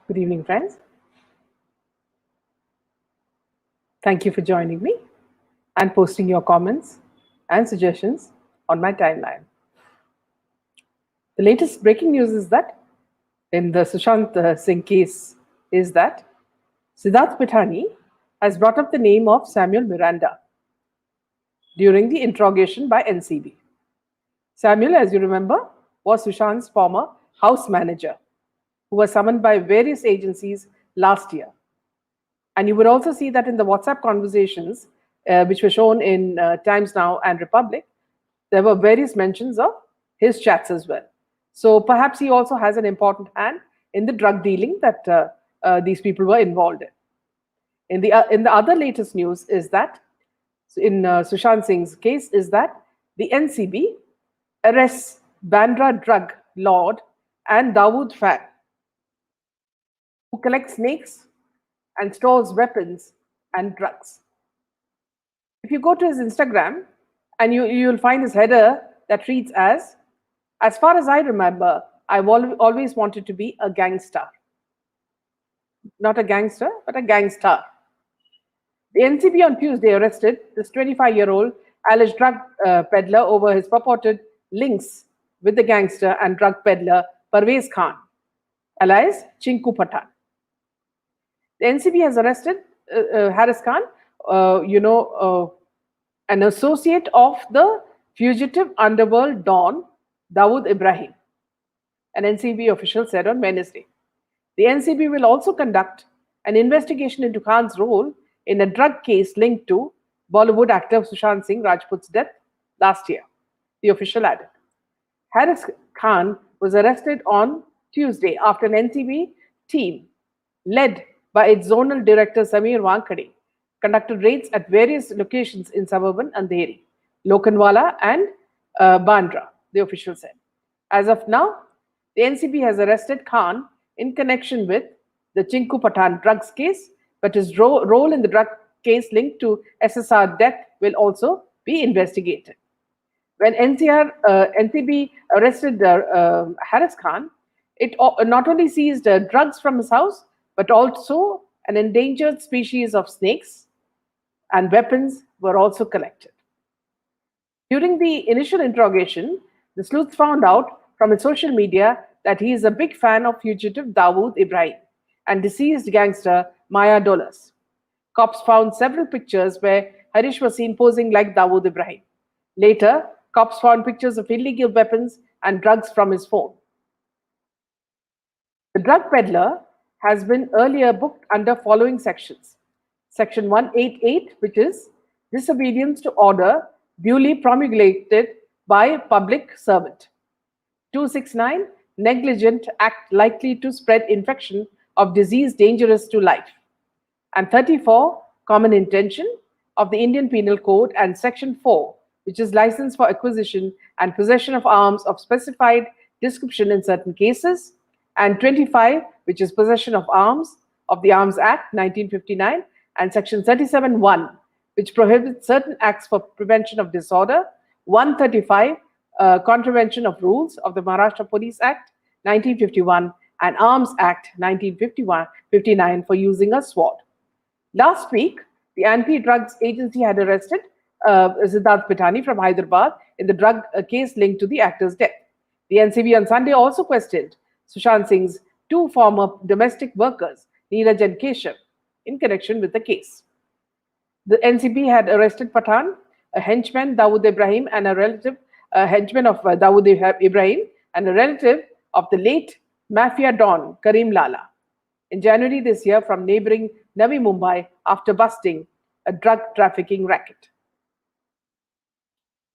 Good evening, friends. Thank you for joining me and posting your comments and suggestions on my timeline. The latest breaking news is that in the Sushant Singh case is that Siddharth Pithani has brought up the name of Samuel Miranda during the interrogation by NCB. Samuel, as you remember, was Sushant's former house manager who was summoned by various agencies last year. And you would also see that in the WhatsApp conversations, which were shown in Times Now and Republic, there were various mentions of his chats as well. So perhaps he also has an important hand in the drug dealing that these people were involved in. In the other latest news is that in Sushant Singh's case is that the NCB arrests Bandra drug lord and Dawood fan who collects snakes and stores weapons and drugs. If you go to his Instagram, and you'll find his header that reads as far as I remember, I've always wanted to be a gangster. Not a gangster, but a gangstar. The NCB on Tuesday arrested this 25-year-old alleged drug peddler over his purported links with the gangster and drug peddler Parvez Khan, alias Chinku Pathan. The NCB has arrested Haris Khan, an associate of the fugitive underworld don Dawood Ibrahim, an NCB official said on Wednesday. The NCB will also conduct an investigation into Khan's role in a drug case linked to Bollywood actor Sushant Singh Rajput's death last year, the official added. Haris Khan was arrested on Tuesday after an NCB team led by its zonal director Samir Wankade conducted raids at various locations in suburban Andheri, Lokanwala and Bandra, the official said. As of now, the NCB has arrested Khan in connection with the Chinku Pathan drugs case, but his role in the drug case linked to SSR death will also be investigated. When NCB arrested Haris Khan, it not only seized drugs from his house, but also an endangered species of snakes, and weapons were also collected. During the initial interrogation, the sleuth found out from his social media that he is a big fan of fugitive Dawood Ibrahim and deceased gangster Maya Dolas. Cops found several pictures where Harish was seen posing like Dawood Ibrahim. Later, cops found pictures of illegal weapons and drugs from his phone. The drug peddler has been earlier booked under following sections. Section 188, which is disobedience to order duly promulgated by a public servant. 269, negligent act likely to spread infection of disease dangerous to life. And 34, common intention of the Indian Penal Code, and Section 4, which is license for acquisition and possession of arms of specified description in certain cases, and 25, which is possession of arms of the Arms Act 1959, and Section 37(1), which prohibits certain acts for prevention of disorder, 135, contravention of rules of the Maharashtra Police Act 1951 and Arms Act 1959 for using a sword. Last week, the Anti-Drugs Agency had arrested Siddharth Pithani from Hyderabad in the drug case linked to the actor's death. The NCB on Sunday also questioned Sushant Singh's two former domestic workers, Neeraj and Keshav, in connection with the case. The NCB had arrested Pathan, a henchman, Dawood Ibrahim, and a relative, henchman of Dawood Ibrahim, and a relative of the late mafia don, Karim Lala, in January this year from neighboring Navi Mumbai after busting a drug trafficking racket.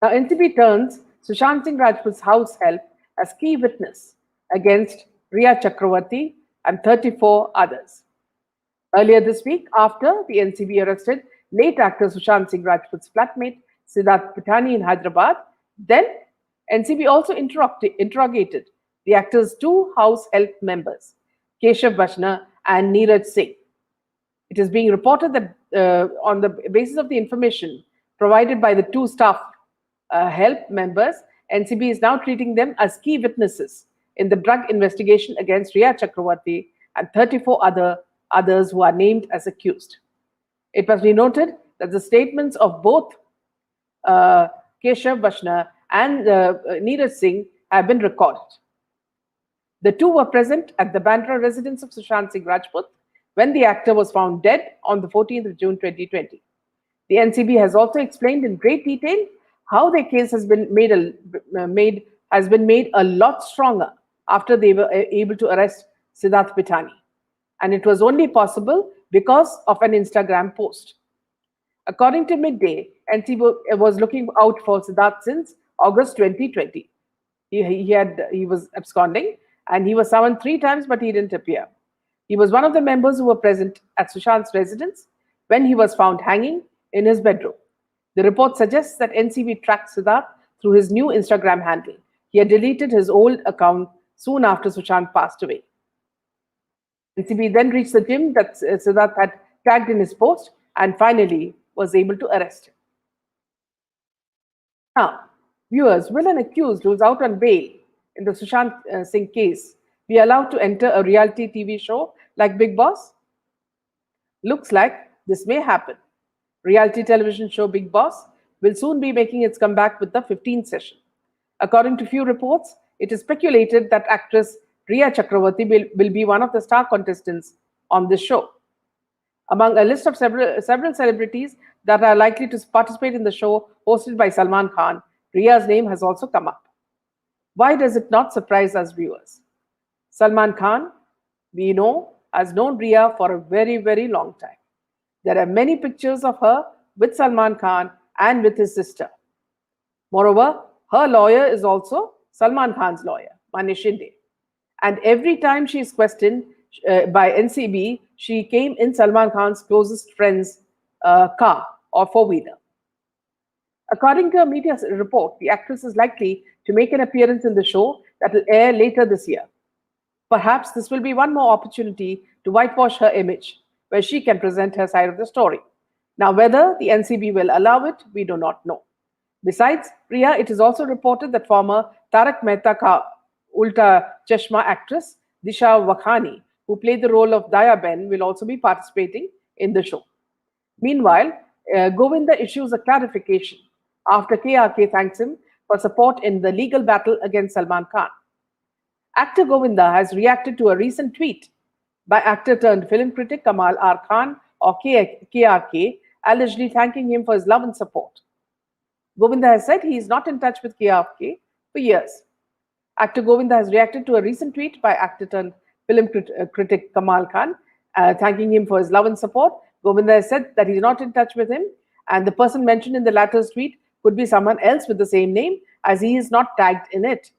Now, NCB turns Sushant Singh Rajput's house help as key witness against Rhea Chakravarti and 34 others. Earlier this week, after the NCB arrested late actor Sushant Singh Rajput's flatmate Siddharth Pithani in Hyderabad, then NCB also interrogated the actor's two house help members, Keshav Bachna and Neeraj Singh. It is being reported that on the basis of the information provided by the two staff help members, NCB is now treating them as key witnesses in the drug investigation against Rhea Chakravarti and 34 others who are named as accused. It must be noted that the statements of both Keshav Vaishnav and Neeraj Singh have been recorded. The two were present at the Bandra residence of Sushant Singh Rajput when the actor was found dead on the 14th of June 2020. The NCB has also explained in great detail how their case has been made a lot stronger after they were able to arrest Siddharth Pithani. And it was only possible because of an Instagram post. According to Midday, NCB was looking out for Siddharth since August 2020. He was absconding and he was summoned 3 times, but he didn't appear. He was one of the members who were present at Sushant's residence when he was found hanging in his bedroom. The report suggests that NCB tracked Siddharth through his new Instagram handle. He had deleted his old account soon after Sushant passed away. NCB then reached the gym that Siddharth had tagged in his post and finally was able to arrest him. Now, viewers, will an accused who is out on bail in the Sushant Singh case be allowed to enter a reality TV show like Bigg Boss? Looks like this may happen. Reality television show Bigg Boss will soon be making its comeback with the 15th session. According to few reports, it is speculated that actress Rhea Chakravarti will be one of the star contestants on this show. Among a list of several celebrities that are likely to participate in the show hosted by Salman Khan, Rhea's name has also come up. Why does it not surprise us viewers? Salman Khan, we know, has known Rhea for a very, very long time. There are many pictures of her with Salman Khan and with his sister. Moreover, her lawyer is also Salman Khan's lawyer, Manish Shinde. And every time she is questioned by NCB, she came in Salman Khan's closest friend's car or four-wheeler. According to a media report, the actress is likely to make an appearance in the show that will air later this year. Perhaps this will be one more opportunity to whitewash her image, where she can present her side of the story. Now, whether the NCB will allow it, we do not know. Besides Rhea, it is also reported that former Tarak Mehta Ka Ulta Chashma actress Disha Wakhani, who played the role of Daya Ben, will also be participating in the show. Meanwhile, Govinda issues a clarification after KRK thanks him for support in the legal battle against Salman Khan. Actor Govinda has reacted to a recent tweet by actor turned film critic Kamal R. Khan or KRK, allegedly thanking him for his love and support. Govinda has said he is not in touch with KRK for years. Actor Govinda has reacted to a recent tweet by actor turned film critic Kamal Khan, thanking him for his love and support. Govinda has said that he is not in touch with him, and the person mentioned in the latter's tweet could be someone else with the same name, as he is not tagged in it.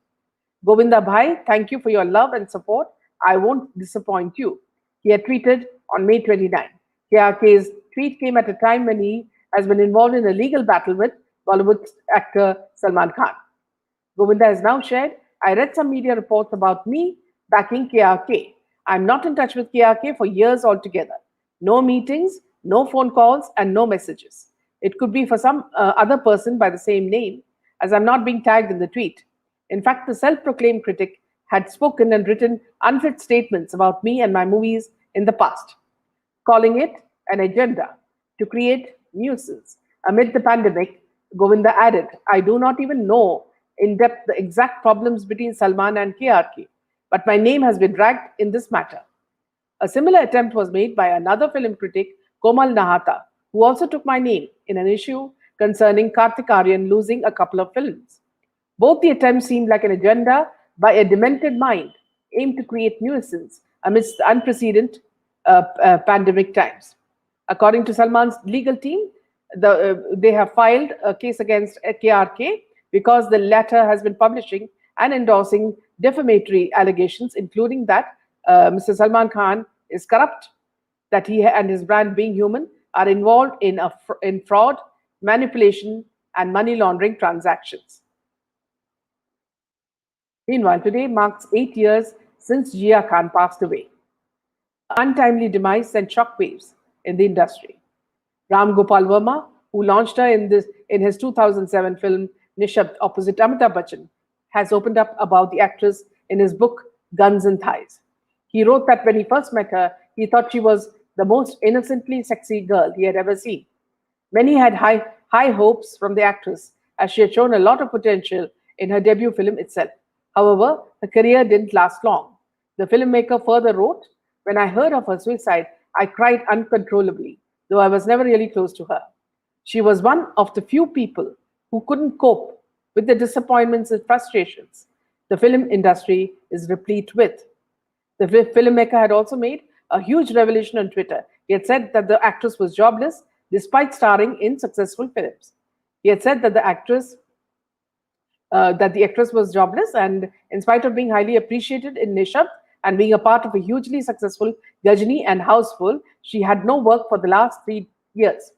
Govinda Bhai, thank you for your love and support. I won't disappoint you. He had tweeted on May 29. KRK's tweet came at a time when he has been involved in a legal battle with Bollywood actor Salman Khan. Govinda has now shared, I read some media reports about me backing KRK. I'm not in touch with KRK for years altogether. No meetings, no phone calls, and no messages. It could be for some other person by the same name, as I'm not being tagged in the tweet. In fact, the self-proclaimed critic had spoken and written unfit statements about me and my movies in the past, calling it an agenda to create nuisance. Amid the pandemic, Govinda added, I do not even know in depth the exact problems between Salman and KRK, but my name has been dragged in this matter. A similar attempt was made by another film critic, Komal Nahata, who also took my name in an issue concerning Kartik Aaryan losing a couple of films. Both the attempts seemed like an agenda by a demented mind aimed to create nuisance amidst the unprecedented pandemic times. According to Salman's legal team, they have filed a case against KRK because the latter has been publishing and endorsing defamatory allegations, including that Mr. Salman Khan is corrupt, that he and his brand Being Human are involved in fraud, manipulation, and money laundering transactions. Meanwhile, today marks 8 years since Jiah Khan passed away. Untimely demise sent shockwaves in the industry. Ram Gopal Verma, who launched her in his 2007 film Nishabd opposite Amitabh Bachchan, has opened up about the actress in his book Guns and Thighs. He wrote that when he first met her, he thought she was the most innocently sexy girl he had ever seen. Many had high hopes from the actress, as she had shown a lot of potential in her debut film itself. However, her career didn't last long. The filmmaker further wrote, "When I heard of her suicide, I cried uncontrollably, though I was never really close to her. She was one of the few people who couldn't cope with the disappointments and frustrations the film industry is replete with." The filmmaker had also made a huge revelation on Twitter. He had said that the actress was jobless despite starring in successful films. He had said that the actress was jobless, and in spite of being highly appreciated in Nishabd and being a part of a hugely successful Gajni and Houseful, she had no work for the last 3 years.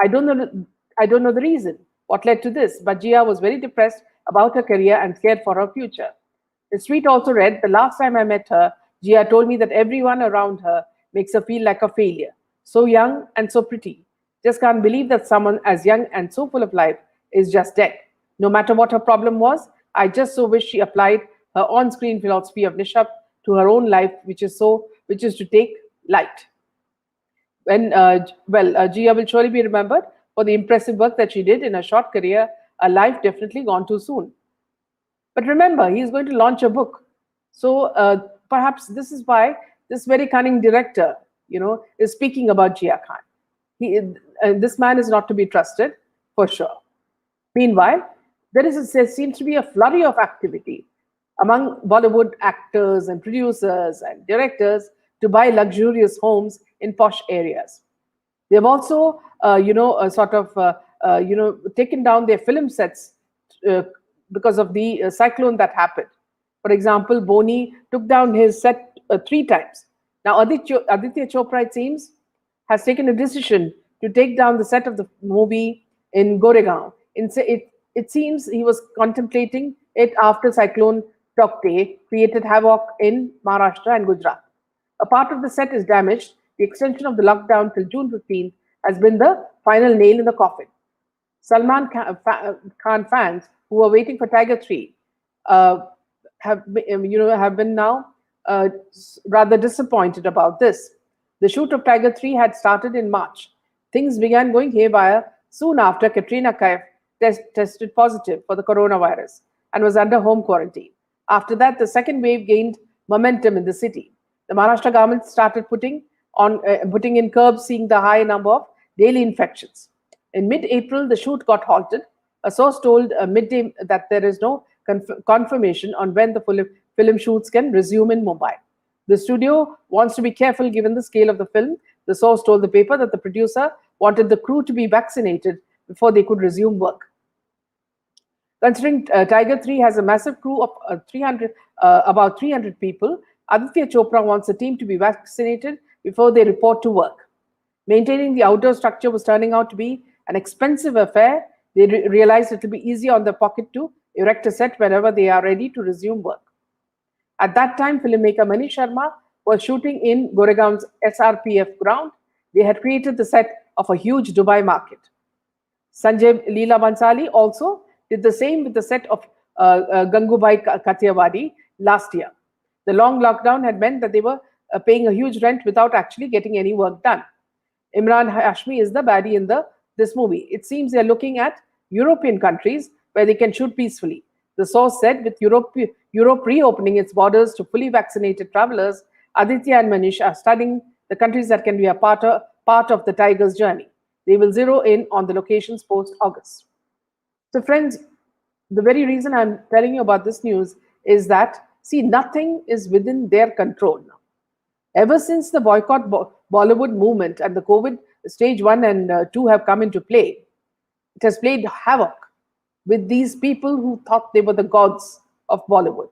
I don't know. I don't know the reason what led to this, but Jiah was very depressed about her career and scared for her future. The tweet also read, "The last time I met her, Jiah told me that everyone around her makes her feel like a failure. So young and so pretty. Just can't believe that someone as young and so full of life is just dead. No matter what her problem was, I just so wish she applied her on-screen philosophy of Nishabd to her own life, which is to take light." Jiah will surely be remembered for the impressive work that she did in her short career, a life definitely gone too soon. But remember, he is going to launch a book. So perhaps this is why this very cunning director, is speaking about Jiah Khan. This man is not to be trusted, for sure. Meanwhile, there seems to be a flurry of activity among Bollywood actors and producers and directors to buy luxurious homes in posh areas. They've also, taken down their film sets uh, because of the cyclone that happened. For example, Boni took down his set 3 times. Now, Aditya Chopra, it seems, has taken a decision to take down the set of the movie in Goregaon. It seems he was contemplating it after Cyclone Tokte created havoc in Maharashtra and Gujarat. A part of the set is damaged. The extension of the lockdown till June 15th has been the final nail in the coffin. Salman Khan fans who were waiting for Tiger 3 have been now rather disappointed about this. The shoot of Tiger 3 had started in March. Things began going haywire soon after Katrina Kaif tested positive for the coronavirus and was under home quarantine. After that, the second wave gained momentum in the city. The Maharashtra government started putting in curbs, seeing the high number of daily infections. In mid-April, the shoot got halted. A source told Midday that there is no confirmation on when the film shoots can resume in Mumbai. The studio wants to be careful given the scale of the film. The source told the paper that the producer wanted the crew to be vaccinated before they could resume work. Considering Tiger 3 has a massive crew of about 300 people, Aditya Chopra wants the team to be vaccinated before they report to work. Maintaining the outdoor structure was turning out to be an expensive affair. They realized it will be easier on their pocket to erect a set whenever they are ready to resume work. At that time, filmmaker Manish Sharma was shooting in Goregaon's SRPF ground. They had created the set of a huge Dubai market. Sanjay Leela Bansali also did the same with the set of Gangubai Kathiawadi last year. The long lockdown had meant that they were paying a huge rent without actually getting any work done. Imran Hashmi is the baddie in this movie. It seems they're looking at European countries where they can shoot peacefully. The source said with Europe reopening its borders to fully vaccinated travelers, Aditya and Manish are studying the countries that can be a part of the tiger's journey. They will zero in on the locations post-August. So friends, the very reason I'm telling you about this news is that, see, nothing is within their control now. Ever since the boycott Bollywood movement and the COVID stage 1 and 2 have come into play, it has played havoc with these people who thought they were the gods of Bollywood.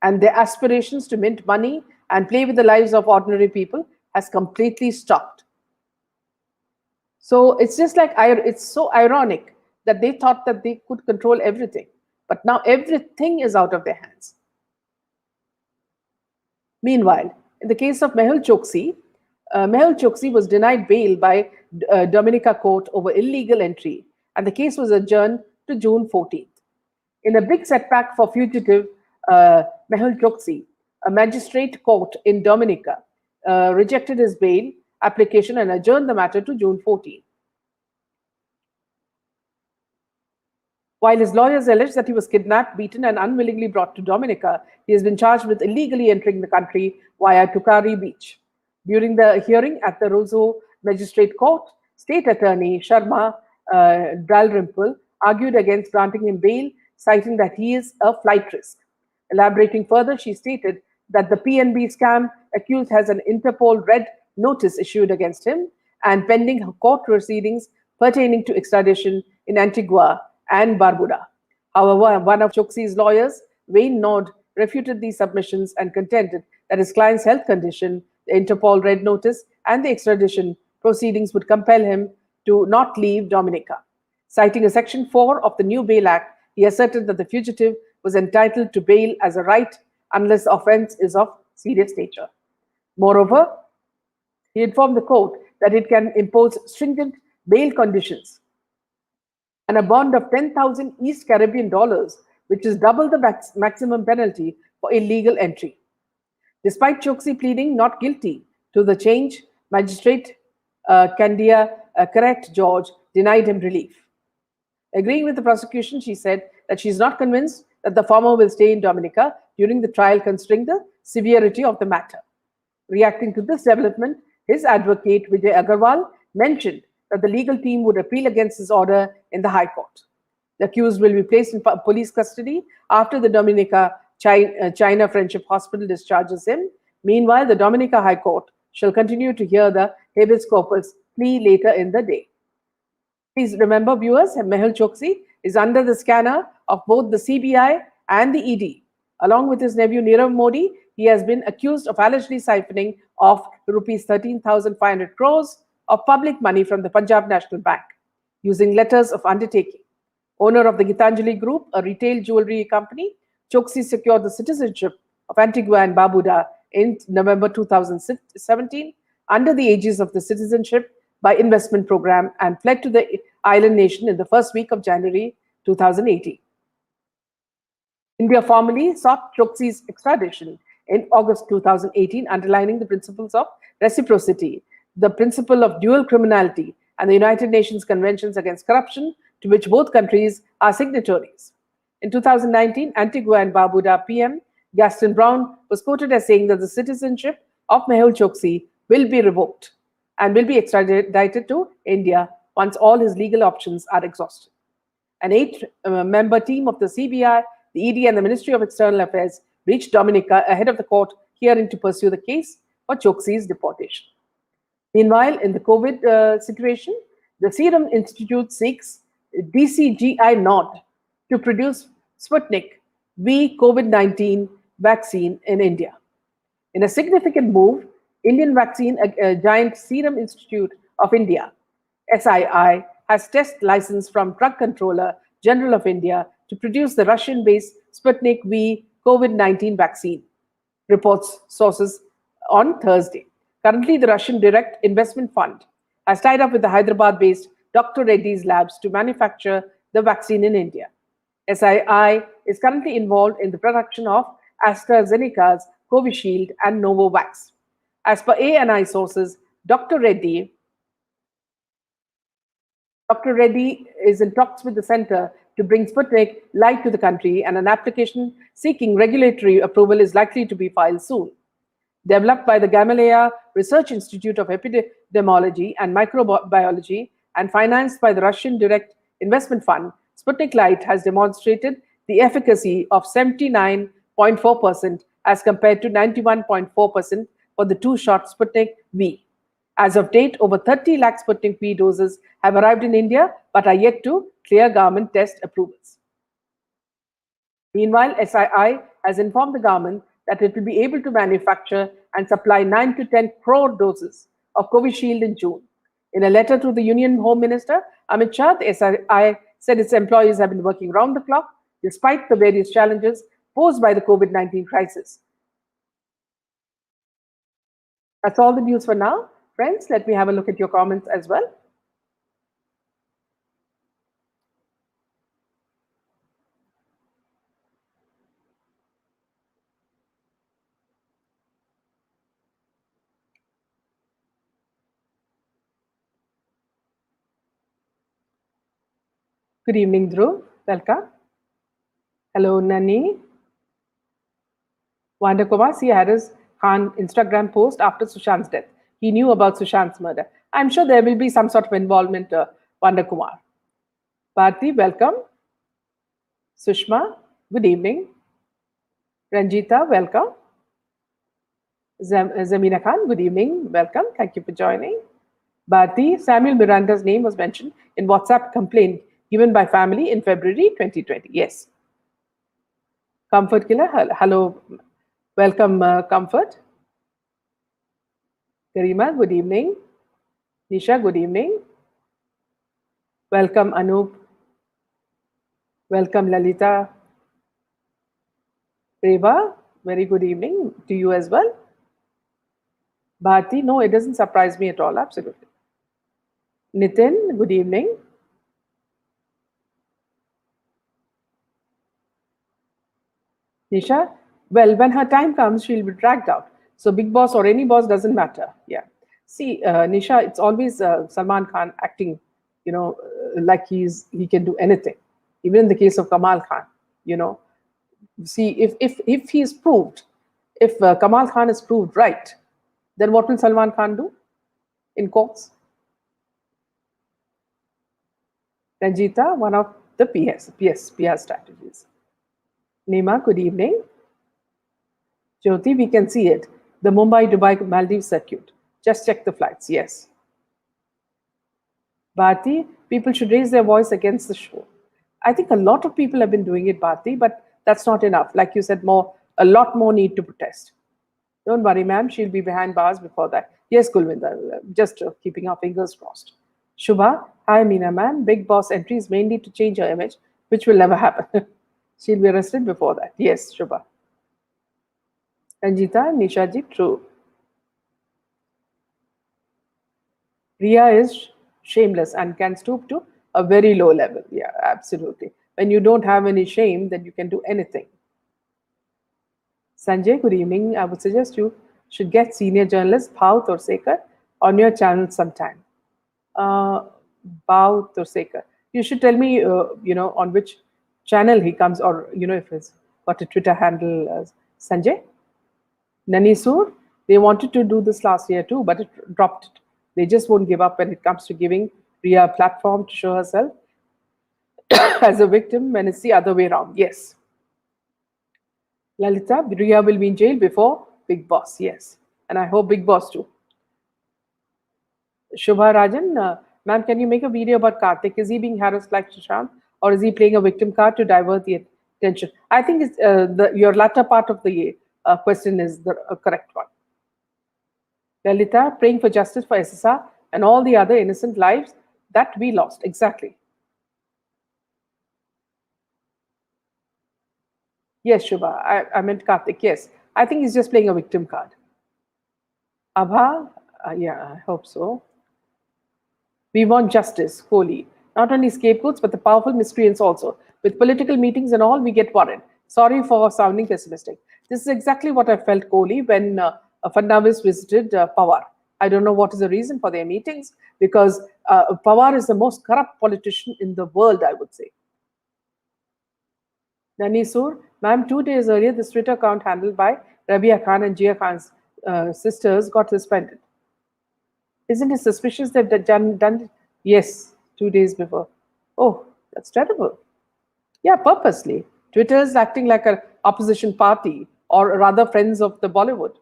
And their aspirations to mint money and play with the lives of ordinary people has completely stopped. So it's just like, it's so ironic that they thought that they could control everything. But now everything is out of their hands. Meanwhile, in the case of Mehul Choksi was denied bail by Dominica Court over illegal entry, and the case was adjourned to June 14th. In a big setback for fugitive Mehul Choksi, a magistrate court in Dominica rejected his bail application and adjourned the matter to June 14. While his lawyers allege that he was kidnapped, beaten, and unwillingly brought to Dominica, he has been charged with illegally entering the country via Tukari Beach. During the hearing at the Roseau Magistrate Court, State Attorney Sharma Dalrymple argued against granting him bail, citing that he is a flight risk. Elaborating further, she stated that the PNB scam accused has an Interpol red notice issued against him and pending court proceedings pertaining to extradition in Antigua and Barbuda. However, one of Choksi's lawyers, Wayne Nord, refuted these submissions and contended that his client's health condition, the Interpol red notice, and the extradition proceedings would compel him to not leave Dominica. Citing a Section 4 of the new Bail Act, he asserted that the fugitive was entitled to bail as a right unless the offense is of serious nature. Moreover, he informed the court that it can impose stringent bail conditions and a bond of 10,000 East Caribbean dollars, which is double the maximum penalty for illegal entry. Despite Choksi pleading not guilty to the change, Magistrate Candia Correct George denied him relief. Agreeing with the prosecution, she said that she is not convinced that the former will stay in Dominica during the trial, considering the severity of the matter. Reacting to this development, his advocate Vijay Agarwal mentioned that the legal team would appeal against his order in the High Court. The accused will be placed in police custody after the Dominica China Friendship Hospital discharges him. Meanwhile, the Dominica High Court shall continue to hear the habeas corpus plea later in the day. Please remember, viewers, Mehul Choksi is under the scanner of both the CBI and the ED. Along with his nephew Nirav Modi, he has been accused of allegedly siphoning off rupees 13,500 crores of public money from the Punjab National Bank using letters of undertaking. Owner of the Gitanjali Group, a retail jewelry company, Choksi secured the citizenship of Antigua and Barbuda in November 2017 under the aegis of the Citizenship by Investment Program and fled to the island nation in the first week of January 2018. India formally sought Choksi's extradition in August 2018, underlining the principles of reciprocity, the principle of dual criminality, and the United Nations Conventions Against Corruption, to which both countries are signatories. In 2019, Antigua and Barbuda PM Gaston Brown was quoted as saying that the citizenship of Mehul Choksi will be revoked and will be extradited to India once all his legal options are exhausted. An 8-member team of the CBI, the ED, and the Ministry of External Affairs reached Dominica ahead of the court hearing to pursue the case for Choksi's deportation. Meanwhile, in the COVID situation, the Serum Institute seeks DCGI nod to produce Sputnik V COVID-19 vaccine in India. In a significant move, Indian vaccine giant Serum Institute of India, SII, has test license from Drug Controller General of India to produce the Russian-based Sputnik V COVID-19 vaccine, reports sources on Thursday. Currently, the Russian Direct Investment Fund has tied up with the Hyderabad-based Dr. Reddy's labs to manufacture the vaccine in India. SII is currently involved in the production of AstraZeneca's Covishield and Novavax. As per ANI sources, Dr. Reddy is in talks with the center to bring Sputnik Light to the country, and an application seeking regulatory approval is likely to be filed soon. Developed by the Gamaleya Research Institute of Epidemiology and Microbiology and financed by the Russian Direct Investment Fund, Sputnik Light has demonstrated the efficacy of 79.4% as compared to 91.4% for the two-shot Sputnik V. As of date, over 30 lakh Sputnik V doses have arrived in India but are yet to clear government test approvals. Meanwhile, SII has informed the government that it will be able to manufacture and supply 9 to 10 crore doses of Covishield in June. In a letter to the Union Home Minister, Amit Shah, the SII said its employees have been working round the clock despite the various challenges posed by the COVID-19 crisis. That's all the news for now. Friends, let me have a look at your comments as well. Good evening, Dhruv. Welcome. Hello, Nani. Wanda Kumar, see, had his Khan Instagram post after Sushant's death. He knew about Sushant's murder. I'm sure there will be some sort of involvement, Wanda Kumar. Bharti, welcome. Sushma, good evening. Ranjita, welcome. Zamina Khan, good evening. Welcome. Thank you for joining. Bharti, Samuel Miranda's name was mentioned in WhatsApp complaint given by family in February 2020. Yes. Comfort Killer, hello. Welcome, Comfort. Garima, good evening. Nisha, good evening. Welcome, Anup. Welcome, Lalita. Reva, very good evening to you as well. Bharti, no, it doesn't surprise me at all, absolutely. Nitin, good evening. Nisha, well, when her time comes, she'll be dragged out. So big boss or any boss doesn't matter. Yeah. See, Nisha, it's always Salman Khan acting, like he can do anything. Even in the case of Kamal Khan, you know. See, if he is proved, if Kamal Khan is proved right, then what will Salman Khan do in courts? Ranjita, one of the PR strategies. Nima, good evening. Jyoti, we can see it. The Mumbai-Dubai Maldives circuit. Just check the flights, yes. Bharti, people should raise their voice against the show. I think a lot of people have been doing it, Bharti, but that's not enough. Like you said, a lot more need to protest. Don't worry, ma'am, she'll be behind bars before that. Yes, Govinda, just keeping our fingers crossed. Shubha, hi, Meena, ma'am. Big boss entry is mainly to change her image, which will never happen. She'll be arrested before that. Yes, Shubha. Ranjita, Nishaji, true. Rhea is shameless and can stoop to a very low level. Yeah, absolutely. When you don't have any shame, then you can do anything. Sanjay, good evening. I would suggest you should get senior journalist Bhav Torsekar on your channel sometime. Bhav Torsekar. You should tell me, on which channel he comes, or if he's got a Twitter handle. Sanjay. Nanisur, they wanted to do this last year too, but it dropped it. They just won't give up when it comes to giving Rhea a platform to show herself as a victim when it's the other way around. Yes. Lalita, Rhea will be in jail before Big Boss. Yes. And I hope Big Boss too. Shubha Rajan, ma'am, can you make a video about Karthik? Is he being harassed like Sushant, or is he playing a victim card to divert the attention? I think it's, your latter part of the question is the correct one. Lalita, praying for justice for SSR and all the other innocent lives that we lost. Exactly. Yes, Shubha. I meant Karthik. Yes. I think he's just playing a victim card. Abha, yeah, I hope so. We want justice, Kohli. Not only scapegoats, but the powerful miscreants also. With political meetings and all, we get worried. Sorry for sounding pessimistic. This is exactly what I felt, Kohli, when Fadnavis visited Pawar. I don't know what is the reason for their meetings, because Pawar is the most corrupt politician in the world, I would say. Nanisur, ma'am, 2 days earlier, this Twitter account handled by Rabia Khan and Jiah Khan's sisters got suspended. Isn't it suspicious that done it? Yes, 2 days before. Oh, that's terrible. Yeah, purposely. Twitter is acting like an opposition party, or rather friends of the Bollywood.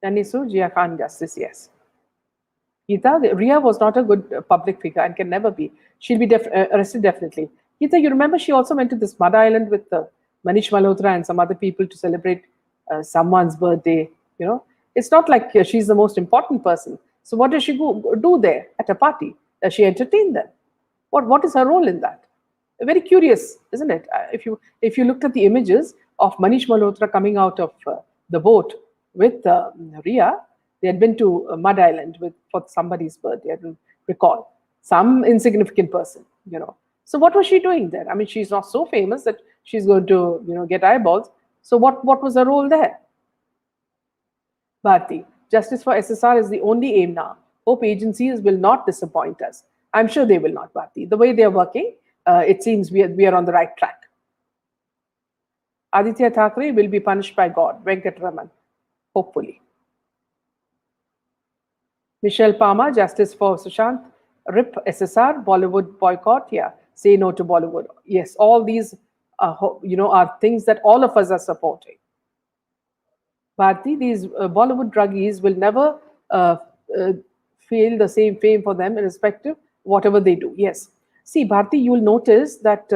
Nanisur, Jiah Khan justice, yes. Geeta, Rhea was not a good public figure and can never be. She'll be arrested definitely. Geeta, you remember she also went to this mud island with Manish Malhotra and some other people to celebrate someone's birthday. It's not like she's the most important person. So what does she do there at a party? Does she entertain them? What is her role in that? Very curious, isn't it? If you looked at the images of Manish Malhotra coming out of the boat with Rhea, they had been to Mud Island for somebody's birthday. I don't recall, some insignificant person. So what was she doing there? I mean, she's not so famous that she's going to get eyeballs. So what was her role there? Bharti, justice for SSR is the only aim now. Hope agencies will not disappoint us. I'm sure they will not, Bharti. The way they are working, it seems we are on the right track. Aditya Thackeray will be punished by God, Venkataraman, hopefully. Michelle Palmer, justice for Sushant, RIP SSR, Bollywood boycott, yeah, say no to Bollywood. Yes, all these, are things that all of us are supporting. Bharti, these Bollywood druggies will never uh, uh, feel the same fame for them, irrespective whatever they do. Yes. See, Bharti, you will notice that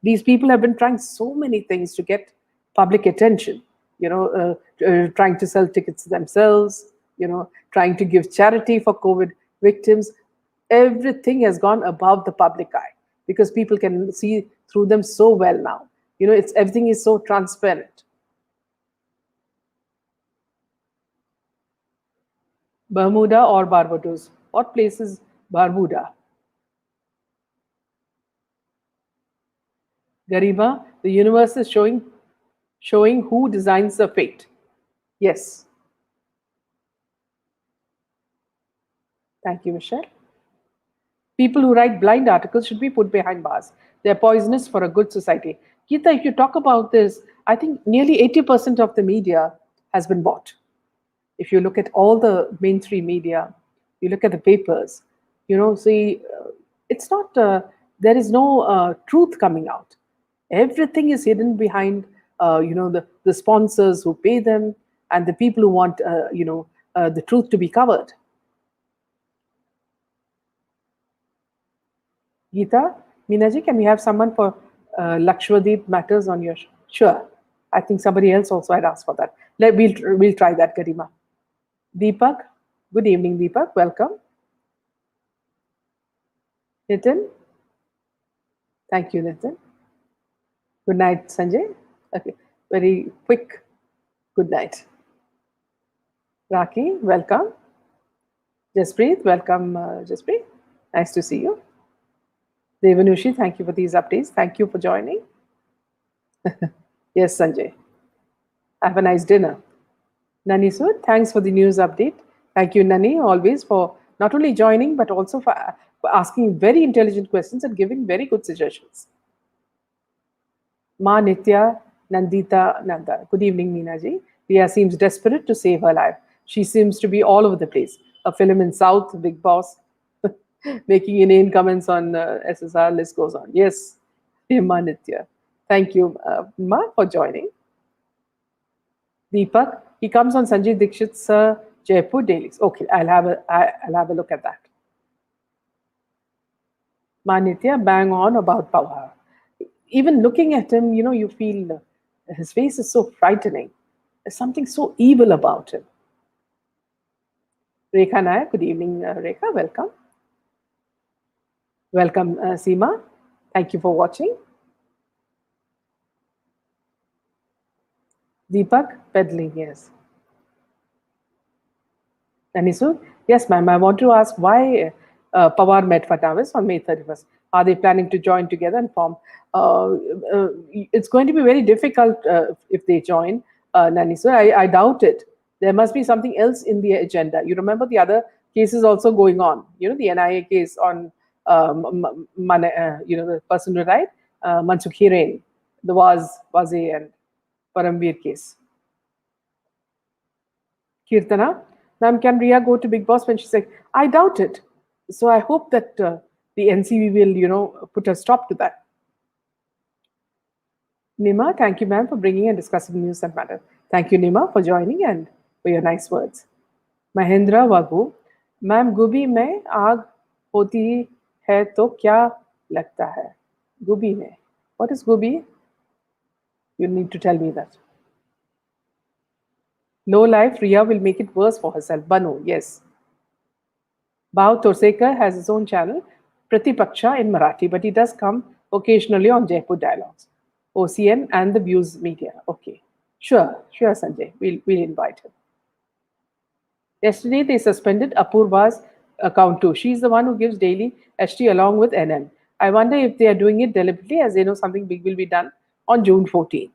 these people have been trying so many things to get public attention. Trying to sell tickets themselves. Trying to give charity for COVID victims. Everything has gone above the public eye because people can see through them so well now. It's everything is so transparent. Bermuda or Barbados? What place is Barbuda? Gariba, the universe is showing who designs the fate. Yes. Thank you, Michelle. People who write blind articles should be put behind bars. They're poisonous for a good society. Geeta, if you talk about this, I think nearly 80% of the media has been bought. If you look at all the mainstream media, you look at the papers, see, it's not, there is no truth coming out. Everything is hidden behind, the sponsors who pay them and the people who want, the truth to be covered. Geeta, Meenaji, can we have someone for Lakshwadeep matters on your show? Sure. I think somebody else also had asked for that. We'll try that, Garima. Deepak, good evening, Deepak. Welcome. Nitin, thank you, Nitin. Good night, Sanjay. Okay, very quick good night. Raki, welcome. Jaspreet, welcome, Jaspreet. Nice to see you. Devanushi, thank you for these updates. Thank you for joining. Yes, Sanjay. Have a nice dinner. Nani sir, thanks for the news update. Thank you, Nani, always for not only joining but also for asking very intelligent questions and giving very good suggestions. Ma Nitya Nandita Nanda. Good evening, Meenaji. Rhea seems desperate to save her life. She seems to be all over the place. A film in South, Big Boss, making inane comments on SSR, list goes on. Yes, Ma Nitya. Thank you, Ma, for joining. Deepak, he comes on Sanjay Dikshit's Jaipur dailies. Okay, I'll have a look at that. Manitya, bang on about power. Even looking at him, you feel his face is so frightening. There's something so evil about him. Rekha Nayak, good evening, Rekha. Welcome. Welcome, Seema. Thank you for watching. Deepak, peddling, yes. Anisu, yes, ma'am. I want to ask why Pawar met Fadnavis on May 31st. Are they planning to join together and form? It's going to be very difficult if they join, Nanisu. I doubt it. There must be something else in the agenda. You remember the other cases also going on. The NIA case on, the person who died, Mansukh Hiren, the Waze and Paramveer case. Kirtana, ma'am, can Rhea go to Big Boss when she's like, I doubt it. So I hope that the NCV will, put a stop to that. Nima, thank you, ma'am, for bringing and discussing news that matter. Thank you, Nima, for joining and for your nice words. Mahendra Wagu, ma'am, Gubi में आग होती है तो क्या लगता है? Gubi में. What is Gubi? You need to tell me that. Low life, Rhea will make it worse for herself. Banu, yes. Bhav Torsekar has his own channel, Pratipaksha in Marathi, but he does come occasionally on Jaipur Dialogues, OCN and the Views Media. Okay. Sure, Sanjay. We'll invite him. Yesterday, they suspended Apurva's account too. She's the one who gives daily HT along with NM. I wonder if they are doing it deliberately as they know something big will be done on June 14th.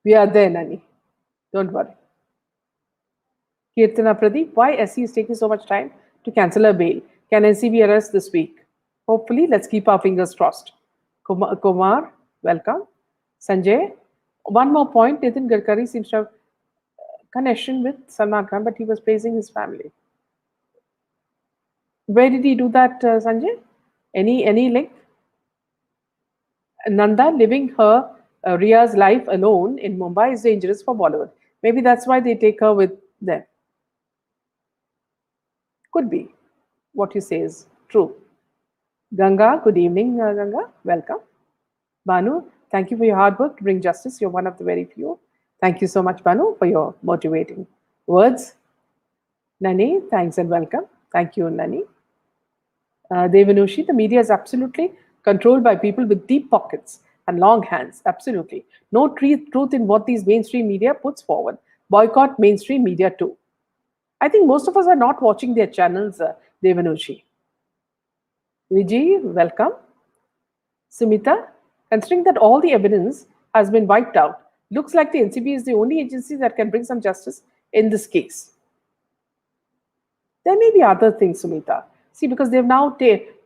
We are there, Nani. Don't worry. Kirtana Pradeep, why SC is taking so much time to cancel her bail? Can NCB arrest this week? Hopefully, let's keep our fingers crossed. Kumar, welcome. Sanjay, one more point. Nitin Gadkari seems to have connection with Salman Khan, but he was praising his family. Where did he do that, Sanjay? Any link? Nanda living her Rhea's life alone in Mumbai is dangerous for Bollywood. Maybe that's why they take her with them. Could be. What you say is true. Ganga, good evening, Ganga. Welcome. Banu, thank you for your hard work to bring justice. You're one of the very few. Thank you so much, Banu, for your motivating words. Nani, thanks and welcome. Thank you, Nani. Devanushi, the media is absolutely controlled by people with deep pockets and long hands. Absolutely. No truth in what these mainstream media puts forward. Boycott mainstream media too. I think most of us are not watching their channels, Devanushi. Vijay, welcome. Sumita, considering that all the evidence has been wiped out, looks like the NCB is the only agency that can bring some justice in this case. There may be other things, Sumita. See, because they've now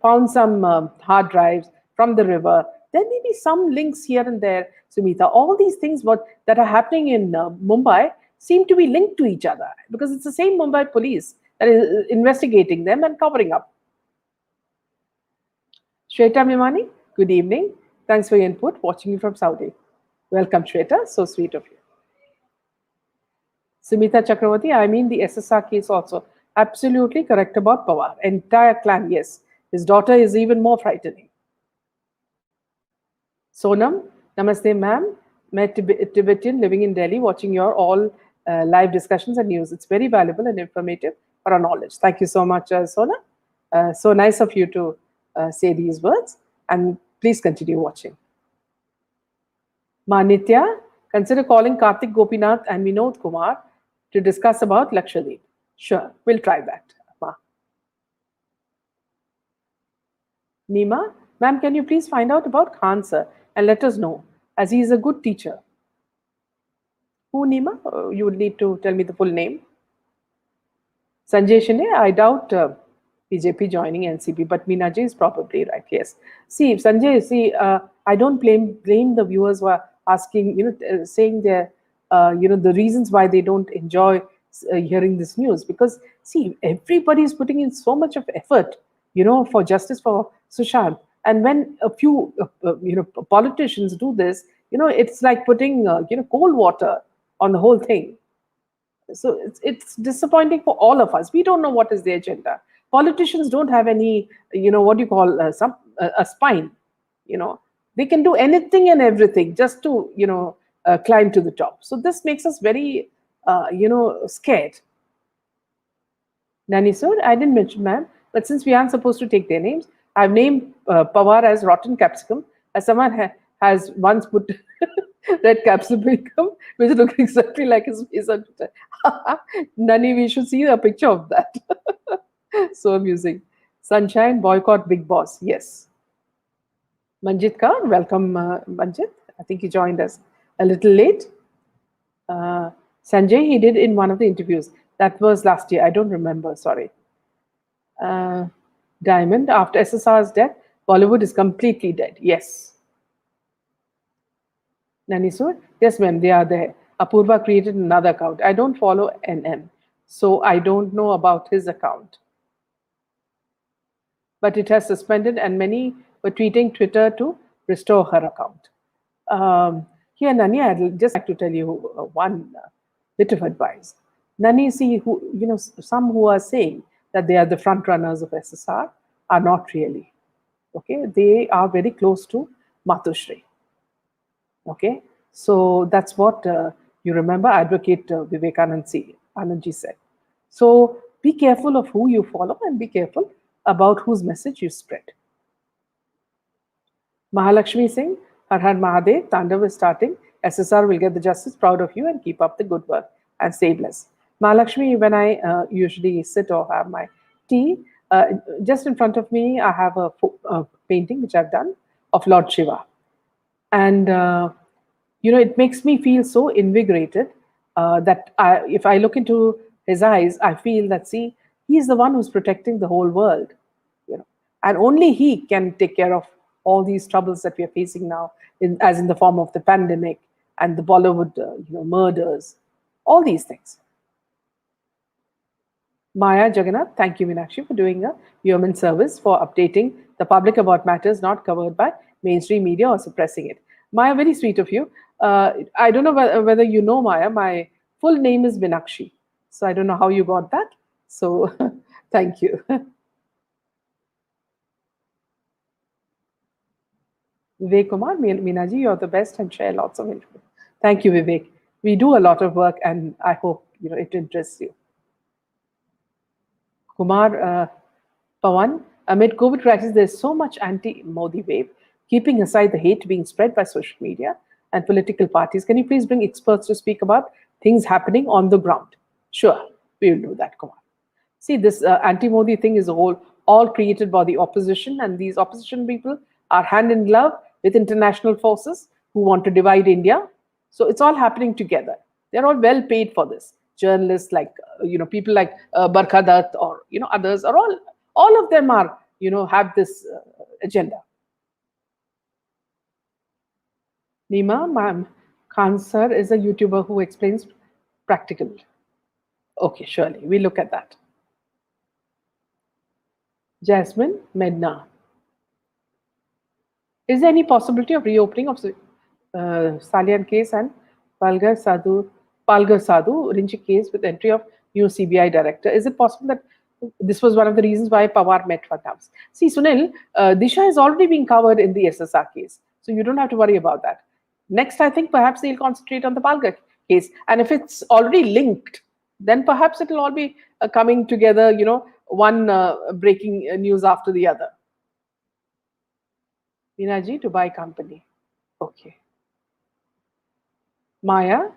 found some hard drives from the river. There may be some links here and there, Sumita. All these things that are happening in Mumbai seem to be linked to each other because it's the same Mumbai police that is investigating them and covering up. Shweta Mimani, good evening. Thanks for your input. Watching you from Saudi. Welcome, Shweta. So sweet of you. Sumita Chakravarti, I mean the SSR case also. Absolutely correct about Pawar. Entire clan, yes. His daughter is even more frightening. Sonam, namaste ma'am. I'm Tibetan living in Delhi, watching your all live discussions and news. It's very valuable and informative for our knowledge. Thank you so much, Sonam. So nice of you to say these words. And please continue watching. Manitya, consider calling Karthik Gopinath and Vinod Kumar to discuss about Lakshadweep. Sure, we'll try that. Ma. Nima, ma'am, can you please find out about Khan sir and let us know, as he is a good teacher. Who, Nima? You would need to tell me the full name. Sanjay Shinde, I doubt BJP joining NCP, but Meenaji is probably right. Yes. See, Sanjay, I don't blame the viewers who are asking, saying their, the reasons why they don't enjoy hearing this news. Because see, everybody is putting in so much of effort, for justice for Sushant. And when a few, politicians do this, it's like putting, cold water on the whole thing. So it's disappointing for all of us. We don't know what is the agenda. Politicians don't have any, what do you call a spine. They can do anything and everything just to, climb to the top. So this makes us very, scared. Nani sir, I didn't mention ma'am, but since we aren't supposed to take their names, I've named Pawar as rotten capsicum, as someone has once put red capsicum, which looks exactly like his face on Twitter. Nani, we should see a picture of that. So amusing. Sunshine, boycott Big Boss. Yes. Manjit Khan, welcome, Manjit. I think he joined us a little late. Sanjay, he did in one of the interviews. That was last year. I don't remember. Sorry. Diamond, after SSR's death, Bollywood is completely dead. Yes. Nanisur, yes, ma'am, they are there. Apurva created another account. I don't follow NM, so I don't know about his account. But it has suspended, and many were tweeting Twitter to restore her account. Here, Nani, I'd just like to tell you one bit of advice. Nani, see, some who are saying that they are the front runners of SSR are not really. Okay, they are very close to Matushri. Okay, so that's what you remember Advocate Anandji said. So be careful of who you follow and be careful about whose message you spread. Mahalakshmi Singh, Har Har Mahadev, Tandav is starting. SSR will get the justice. Proud of you and keep up the good work and stay blessed. Mahalakshmi, when I usually sit or have my tea, just in front of me, I have a painting which I've done of Lord Shiva. And, it makes me feel so invigorated that if I look into his eyes, I feel that, see, he's the one who's protecting the whole world, and only he can take care of all these troubles that we are facing now, as in the form of the pandemic and the Bollywood, murders, all these things. Maya Jagannath, thank you, Meenakshi, for doing a human service for updating the public about matters not covered by mainstream media or suppressing it. Maya, very sweet of you. I don't know whether you know, Maya, my full name is Meenakshi. So I don't know how you got that. So thank you. Vivek Kumar, Meenaji, you're the best and share lots of info. Thank you, Vivek. We do a lot of work and I hope it interests you. Kumar Pawan, amid COVID crisis, there's so much anti-Modi wave, keeping aside the hate being spread by social media and political parties. Can you please bring experts to speak about things happening on the ground? Sure, we will do that, Kumar. See, this anti-Modi thing is all created by the opposition, and these opposition people are hand in glove with international forces who want to divide India. So it's all happening together. They're all well paid for this. Journalists like people like Barkha Dutt or others are all of them are have this agenda. Nima, ma'am, Khan sir is a YouTuber who explains practically. Okay, surely we look at that. Jasmine Medna. Is there any possibility of reopening of Salian case and Palgar Sadhu Rinchi case with entry of new CBI director? Is it possible that this was one of the reasons why Pawar met Fatams? See, Sunil, Disha is already being covered in the SSR case, so you don't have to worry about that. Next, I think perhaps they'll concentrate on the Palgar case, and if it's already linked, then perhaps it will all be coming together. One breaking news after the other. Meenaji, Dubai company. Okay. Maya.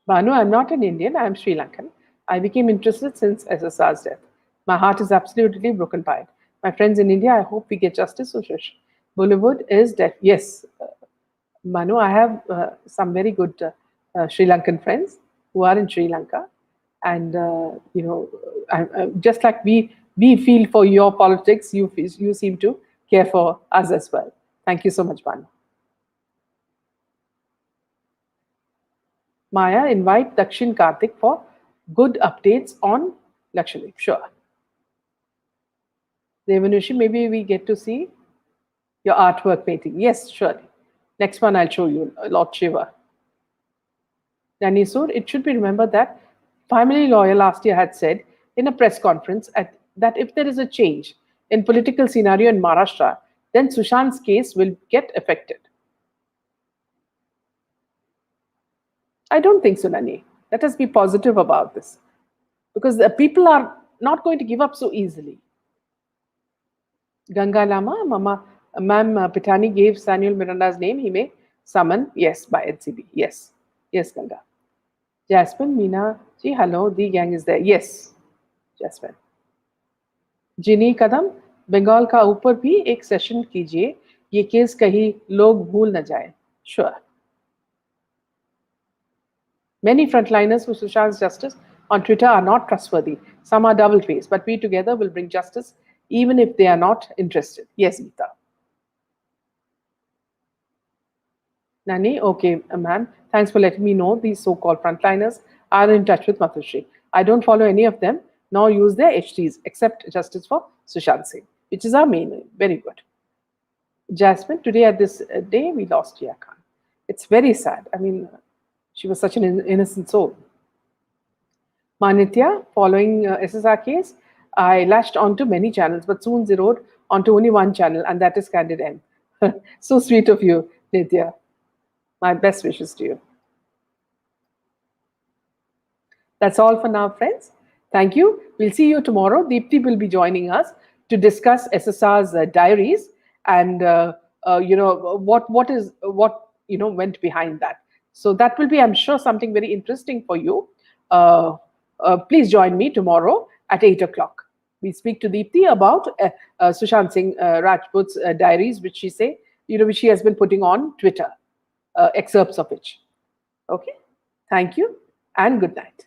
Banu, I'm not an Indian, I'm Sri Lankan. I became interested since SSR's death. My heart is absolutely broken by it. My friends in India, I hope we get justice, Sushish. Bollywood is dead. Yes, Manu, I have some very good Sri Lankan friends who are in Sri Lanka. And, just like we feel for your politics, you seem to care for us as well. Thank you so much, Manu. Maya, invite Dakshin Karthik for good updates on Lakshadweep. Sure. Devanushi, maybe we get to see your artwork painting. Yes, surely. Next one I'll show you, Lord Shiva. Danisur, it should be remembered that family lawyer last year had said in a press conference that if there is a change in political scenario in Maharashtra, then Sushant's case will get affected. I don't think so, Nani. Let us be positive about this, because the people are not going to give up so easily. Ganga Lama, Ma'am Pithani gave Samuel Miranda's name. He may summon, yes, by NCB. Yes, yes, Ganga. Jasmine, Meena, ji, hello, the gang is there. Yes, Jasmine. जिनी कदम, बंगाल का ऊपर भी एक session कीजिए, ये case कहीं लोग भूल न जाए. Sure. Many frontliners for Sushant's justice on Twitter are not trustworthy. Some are double-faced, but we together will bring justice even if they are not interested. Yes, Geeta. Nani, okay, ma'am. Thanks for letting me know these so-called frontliners are in touch with Matushri. I don't follow any of them, nor use their HTs, except Justice for Sushant Singh, which is our main aim. Very good. Jasmine, today at this day, we lost Jiah Khan. It's very sad. I mean, she was such an innocent soul. Manitya, following SSR case, I latched onto many channels, but soon zeroed onto only one channel, and that is Candid M. So sweet of you, Nitya. My best wishes to you. That's all for now, friends. Thank you. We'll see you tomorrow. Deepti will be joining us to discuss SSR's diaries and what went behind that. So that will be, I'm sure, something very interesting for you. Please join me tomorrow at 8 o'clock. We speak to Deepti about Sushant Singh Rajput's diaries, which which she has been putting on Twitter, excerpts of which. Okay. Thank you and good night.